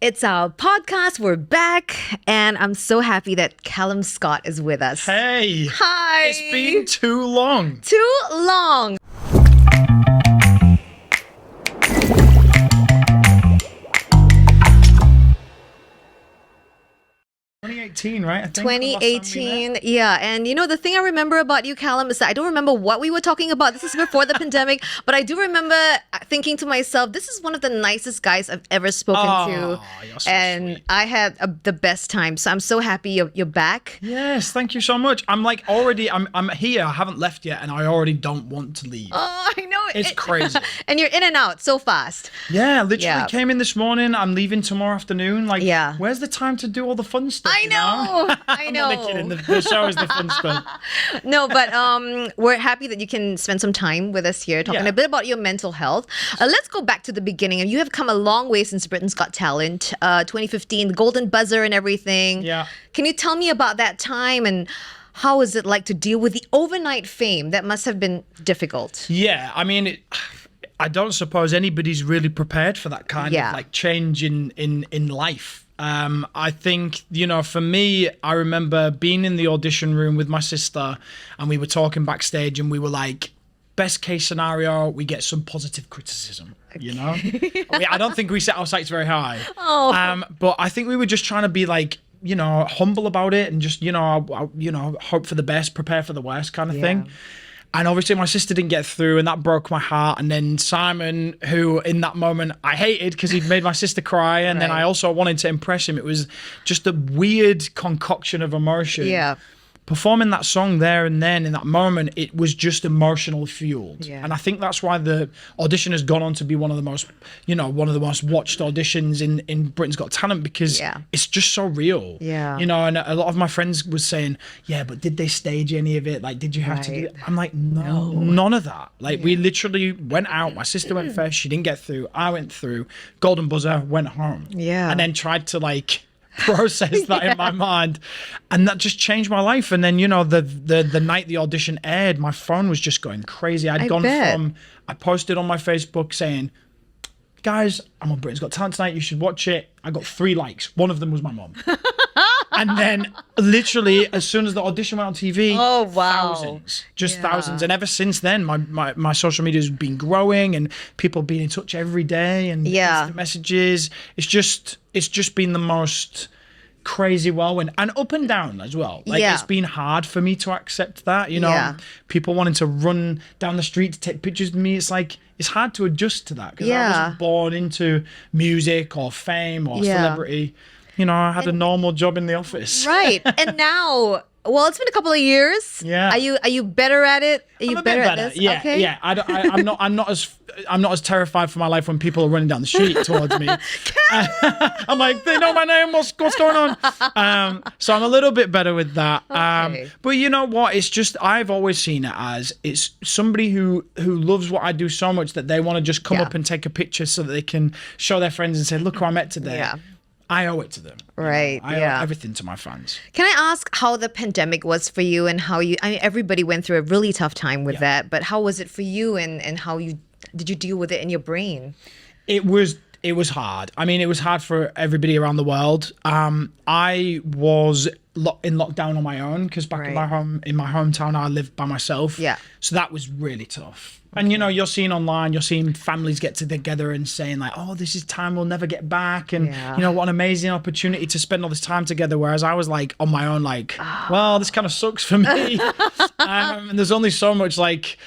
It's our podcast. We're back, and I'm so happy that Calum Scott is with us. Hey. Hi. It's been too long. Too long. Right? I think 2018, yeah. And you know, the thing I remember about you, Calum, is that I don't remember what we were talking about. This is before the pandemic, but I do remember thinking to myself, this is one of the nicest guys I've ever spoken to. You're so and sweet. I had the best time. So I'm so happy you're back. Yes, thank you so much. I'm like already, I'm here. I haven't left yet, and I already don't want to leave. Oh, I know. It's crazy. And you're in and out so fast. Yeah, literally Yeah. came in this morning. I'm leaving tomorrow afternoon. Like, Yeah. where's the time to do all the fun stuff? I you know. I I'm know. only kidding. The show is the fun stuff. No, but we're happy that you can spend some time with us here talking Yeah. a bit about your mental health. Let's go back to the beginning. And you have come a long way since Britain's Got Talent, 2015, the Golden Buzzer and everything. Yeah. Can you tell me about that time and how is it like to deal with the overnight fame? That must have been difficult. Yeah, I mean, I don't suppose anybody's really prepared for that kind Yeah. of like change in life. I think, you know, for me, I remember being in the audition room with my sister and we were talking backstage and we were like, best case scenario, we get some positive criticism, you know? I don't think we set our sights very high. Oh. But I think we were just trying to be like, you know, humble about it and just, hope for the best, prepare for the worst kind of thing. And obviously my sister didn't get through and that broke my heart. And then Simon, who in that moment I hated because he'd made my sister cry. And then I also wanted to impress him. It was just a weird concoction of emotion. Yeah. Performing that song there and then in that moment, it was just emotional fueled. Yeah. And I think that's why the audition has gone on to be one of the most watched auditions in Britain's Got Talent because it's just so real. Yeah. You know, and a lot of my friends was saying, yeah, but did they stage any of it? Like, did you have to do it? I'm like, no, none of that. Like, we literally went out. My sister went first. She didn't get through. I went through. Golden Buzzer, went home. Yeah. And then tried to like process that in my mind, and that just changed my life. And then, you know, the night the audition aired, my phone was just going crazy. I posted on my Facebook saying, guys, I'm on Britain's Got Talent tonight, you should watch it. I got 3 likes. One of them was my mom. And then literally as soon as the audition went on TV, thousands. And ever since then, my social media has been growing and people being in touch every day and instant messages. It's just been the most crazy whirlwind and up and down as well. Like it's been hard for me to accept that, you know, people wanting to run down the street to take pictures of me. It's like, it's hard to adjust to that because I wasn't born into music or fame or celebrity. You know, I had a normal job in the office. Right. And now, well, it's been a couple of years. Yeah. Are you better at it? Are you I'm a bit better. this? Yeah. Okay. Yeah. I'm not as terrified for my life when people are running down the street towards me. I'm like, they know my name. What's going on? So I'm a little bit better with that. Okay. But you know what? It's just I've always seen it as it's somebody who loves what I do so much that they want to just come up and take a picture so that they can show their friends and say, look who I met today. Yeah. I owe it to them. Right. I owe everything to my fans. Can I ask how the pandemic was for you and how you, I mean, everybody went through a really tough time with that, but how was it for you and how did you deal with it in your brain? It was hard. I mean, it was hard for everybody around the world. I was in lockdown on my own because back in my hometown, I lived by myself. Yeah. So that was really tough. And, you know, you're seeing online, you're seeing families get together and saying like, oh, this is time we'll never get back. And, you know, what an amazing opportunity to spend all this time together. Whereas I was like on my own, like, well, this kind of sucks for me. And there's only so much like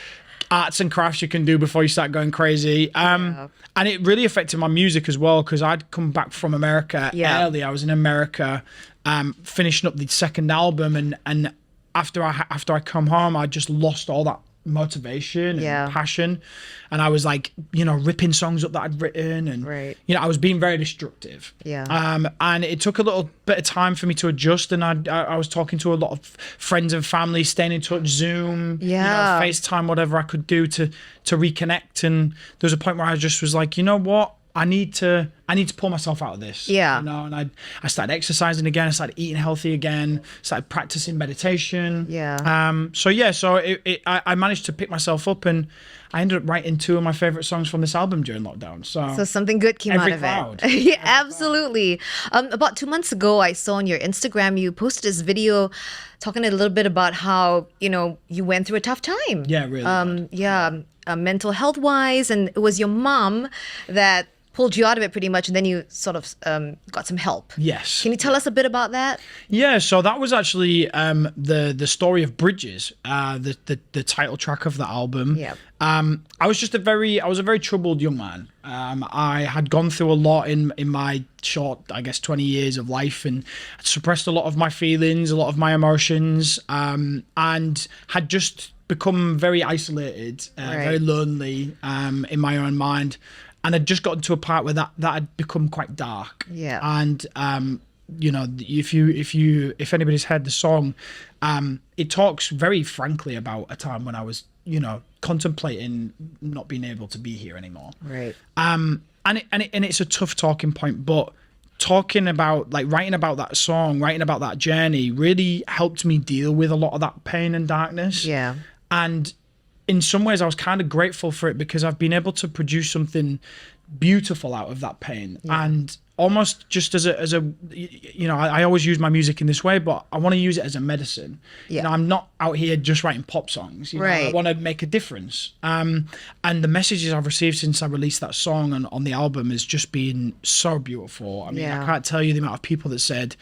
arts and crafts you can do before you start going crazy. And it really affected my music as well because I'd come back from America early. I was in America finishing up the second album. And after I come home, I just lost all that motivation and passion, and I was like, you know, ripping songs up that I'd written, and you know, I was being very destructive. And it took a little bit of time for me to adjust, and I was talking to a lot of friends and family, staying in touch, Zoom, you know, FaceTime, whatever I could do to reconnect. And there was a point where I just was like, you know what, I need to I need to pull myself out of this. Yeah. You know, and I started exercising again. I started eating healthy again. Started practicing meditation. Yeah. So I managed to pick myself up, and I ended up writing 2 of my favorite songs from this album during lockdown. So something good came out of crowd. it. Yeah, absolutely. About 2 months ago, I saw on your Instagram you posted this video talking a little bit about how you went through a tough time. Yeah, really. Mental health wise, and it was your mom that pulled you out of it pretty much, and then you sort of got some help. Yes. Can you tell us a bit about that? Yeah, so that was actually the story of Bridges, the title track of the album. Yeah. I was a very troubled young man. I had gone through a lot in my short, I guess, 20 years of life, and had suppressed a lot of my feelings, a lot of my emotions, and had just become very isolated, very lonely in my own mind. And I'd just gotten to a part where that had become quite dark. Yeah. And if anybody's heard the song, it talks very frankly about a time when I was, contemplating not being able to be here anymore. Right. And it's a tough talking point, but talking about, like, writing about that song, writing about that journey really helped me deal with a lot of that pain and darkness. Yeah. And in some ways I was kind of grateful for it, because I've been able to produce something beautiful out of that pain. Yeah. And almost just as a I always use my music in this way, but I want to use it as a medicine. Yeah. I'm not out here just writing pop songs. Right. I want to make a difference. And the messages I've received since I released that song and on the album has just been so beautiful. I mean, I can't tell you the amount of people that said,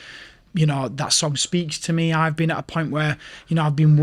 that song speaks to me. I've been at a point where, I've been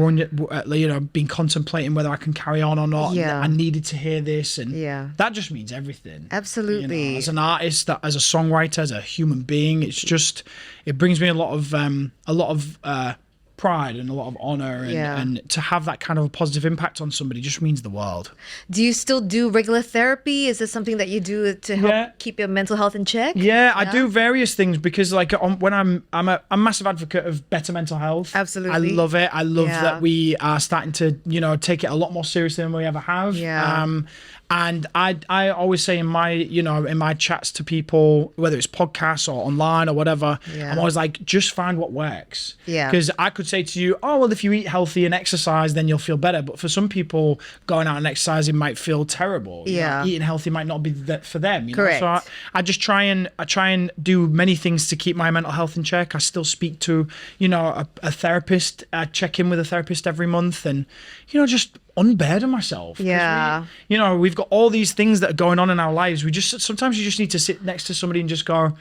been contemplating whether I can carry on or not. Yeah. I needed to hear this. And that just means everything. Absolutely. As an artist, as a songwriter, as a human being, it brings me a lot of pride and a lot of honor, and to have that kind of a positive impact on somebody just means the world. Do you still do regular therapy? Is this something that you do to help keep your mental health in check? Yeah, I do various things, because when I'm a massive advocate of better mental health. Absolutely. I love it. I love that we are starting to take it a lot more seriously than we ever have. Yeah. And I always say in my chats to people, whether it's podcasts or online or whatever, I'm always like, just find what works. Yeah. Because I could say to you, oh, well, if you eat healthy and exercise, then you'll feel better. But for some people, going out and exercising might feel terrible. Yeah. Eating healthy might not be for them. Correct. So I just try and do many things to keep my mental health in check. I still speak to, a therapist. I check in with a therapist every month, and, just unburden myself. Yeah. We've got all these things that are going on in our lives. Sometimes you just need to sit next to somebody and just go,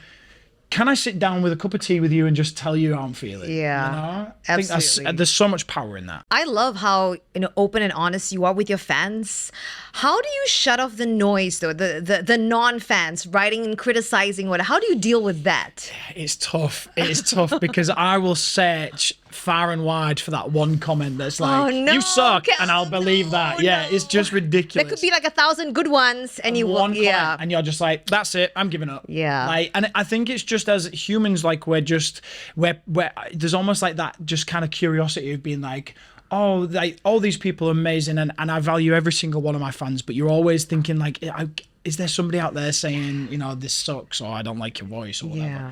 can I sit down with a cup of tea with you and just tell you how I'm feeling? Yeah. I think there's so much power in that. I love how open and honest you are with your fans. How do you shut off the noise, though, the non-fans writing and criticizing? How do you deal with that? It's tough. It's tough because I will search far and wide for that one comment that's like, you suck, and I'll believe that. Yeah, it's just ridiculous. There could be like 1,000 good ones, and you won't. Yeah, and you're just like, that's it, I'm giving up. Yeah. And I think it's just as humans, like we're there's almost like that just kind of curiosity of being like, oh, all these people are amazing, and I value every single one of my fans, but you're always thinking like, is there somebody out there saying, this sucks, or I don't like your voice, or whatever. Yeah.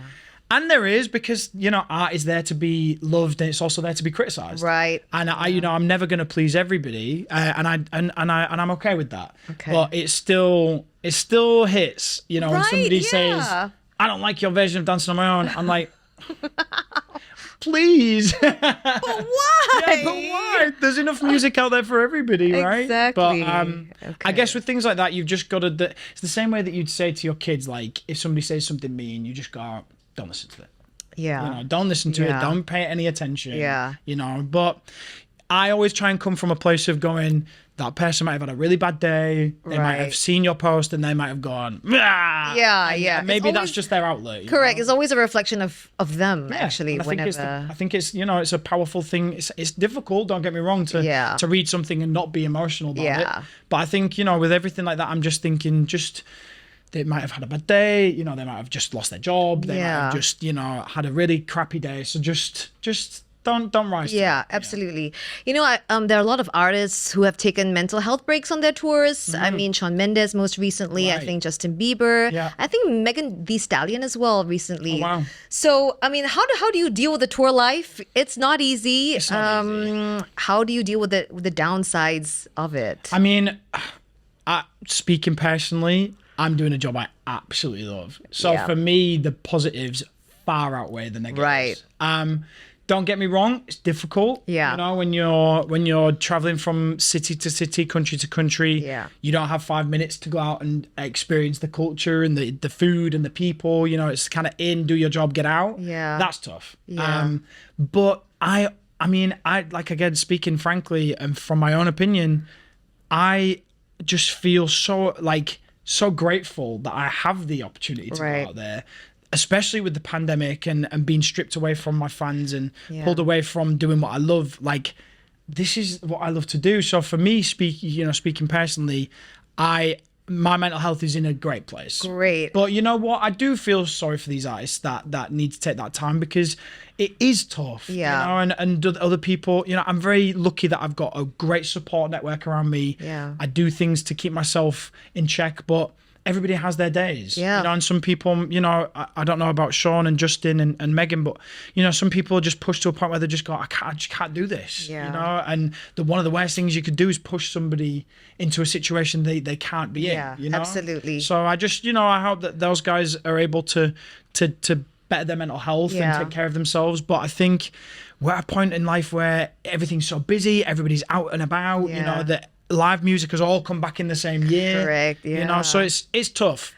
And there is, because art is there to be loved, and it's also there to be criticized. Right. And I'm never going to please everybody, and I'm okay with that. Okay. But it still hits, when somebody says, I don't like your version of Dancing on My Own. I'm like, please. But why? Yeah, but why? There's enough music out there for everybody, right? Exactly. But I guess with things like that, you've just got to. It's the same way that you'd say to your kids, like, if somebody says something mean, you just go, don't listen to it. Yeah. Don't listen to it. Don't pay any attention. Yeah. But I always try and come from a place of going, that person might have had a really bad day. They might have seen your post and they might have gone, ah! Yeah. Maybe that's just their outlet. Correct. It's always a reflection of them, actually. I think it's it's a powerful thing. It's difficult, don't get me wrong, to read something and not be emotional about it. But I think, with everything like that, I'm just thinking, they might have had a bad day, they might have just lost their job, they might have just, had a really crappy day. So just don't rise to Yeah, it. absolutely. You know, there are a lot of artists who have taken mental health breaks on their tours. I mean, Shawn Mendes most recently. I Right. think Justin Bieber. Yeah. I think Megan Thee Stallion as well recently. Oh, wow. So, I mean, how do you deal with the tour life? It's not easy. It's not easy. How do you deal with the downsides of it? I mean, speaking personally, I'm doing a job I absolutely love. So Yeah. for me, the positives far outweigh the negatives. Right. Don't get me wrong, it's difficult. Yeah. You know, when you're traveling from city to city, country to country, Yeah. you don't have 5 minutes to go out and experience the culture and the food and the people. You know, it's kind of in, do your job, get out. Yeah. That's tough. Yeah. But I mean, like, again, speaking frankly and from my own opinion, I just feel so grateful that I have the opportunity to Right. go out there, especially with the pandemic and being stripped away from my fans and Yeah. pulled away from doing what I love. Like, this is what I love to do. So for me, speaking personally, my mental health is in a great place. Great. But you know what? I do feel sorry for these artists that need to take that time, because it is tough. Yeah. You know, and other people, you know, I'm very lucky that I've got a great support network around me. Yeah. I do things to keep myself in check, but everybody has their days. Yeah. You know, and some people, you know, I don't know about Shawn and Justin and Megan, but, you know, some people just push to a point where they just go, I just can't do this. Yeah. You know, and one of the worst things you could do is push somebody into a situation they can't be Yeah, in, you know? absolutely. So I just, you know, I hope that those guys are able to better their mental health Yeah. and take care of themselves. But I think we're at a point in life where everything's so busy, everybody's out and about, you Yeah. know, that live music has all come back in the same year. Correct, You know, yeah. so it's tough,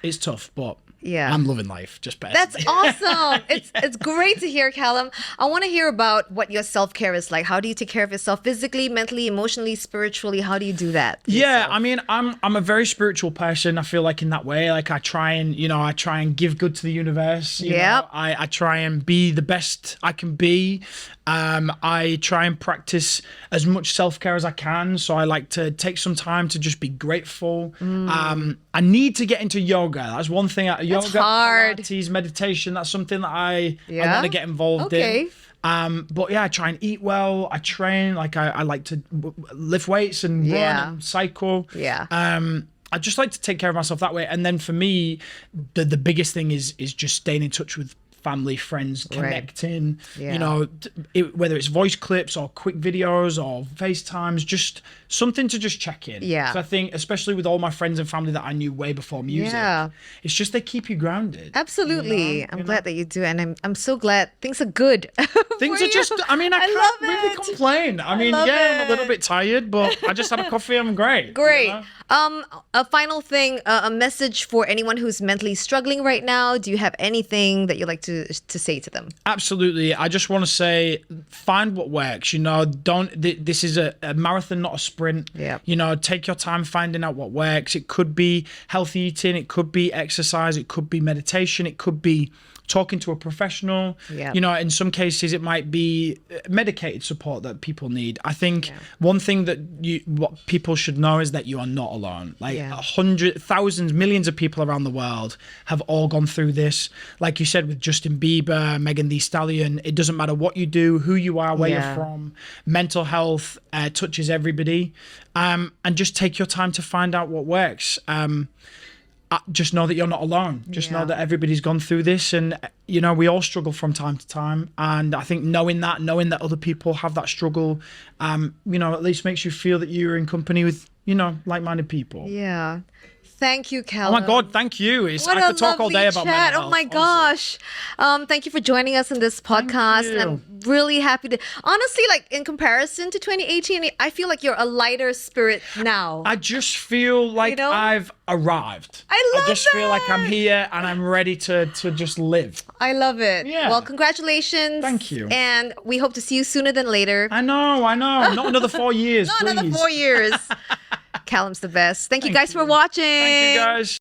but Yeah. I'm loving life, just better. That's awesome. It's great to hear, Calum. I want to hear about what your self-care is like. How do you take care of yourself physically, mentally, emotionally, spiritually? How do you do that? Yeah, I mean, I'm a very spiritual person. I feel like in that way, like I try and give good to the universe. You Yep. know? I try and be the best I can be. I try and practice as much self-care as I can. So I like to take some time to just be grateful. I need to get into yoga. That's one thing. Yoga, hard. Pilates, meditation. That's something that I Yeah? want to get involved Okay. in. But yeah, I try and eat well. I train. Like I like to lift weights and Yeah. run and cycle. Yeah. I just like to take care of myself that way. And then for me, the biggest thing is just staying in touch with family, friends, connecting, Yeah. you know, whether it's voice clips or quick videos or FaceTimes, just something to just check in. Yeah. So I think, especially with all my friends and family that I knew way before music, Yeah. it's just they keep you grounded. Absolutely. I'm glad that you do. And I'm so glad things are good. Things for are just, you. I mean, I I can't love really it. complain. I mean, love yeah, I'm a it. little bit tired, but I just had a coffee. I'm great. you Great. know? A final thing, a message for anyone who's mentally struggling right now. Do you have anything that you'd like to say to them? Absolutely. I just want to say, find what works. You know, this is a marathon, not a sprint. Yeah. You know, take your time finding out what works. It could be healthy eating. It could be exercise. It could be meditation. It could be talking to a professional. Yeah. You know, in some cases, it might be medicated support that people need. I think one thing that what people should know is that you are not alone. Like hundreds, thousands, millions of people around the world have all gone through this. Like you said, with Justin Bieber, Megan Thee Stallion, it doesn't matter what you do, who you are, where you're from. Mental health touches everybody. And just take your time to find out what works. Just know that you're not alone. Just know that everybody's gone through this, and you know, we all struggle from time to time. And I think knowing that other people have that struggle, you know, at least makes you feel that you're in company with, you know, like-minded people. Yeah. Thank you, Oh Calum. my God, thank you. I could talk all day about mental health. Oh my gosh. Thank you for joining us in this podcast. And I'm really happy to, honestly, like in comparison to 2018, I feel like you're a lighter spirit now. I just feel like You know? I've arrived. I love I just feel like I'm that. here and I'm ready to just live. I love it. Yeah. Well, congratulations. Thank you. And we hope to see you sooner than later. I know. Not another 4 years, Not please. another 4 years. Calum's the best. Thank you guys for watching. Thank you, guys.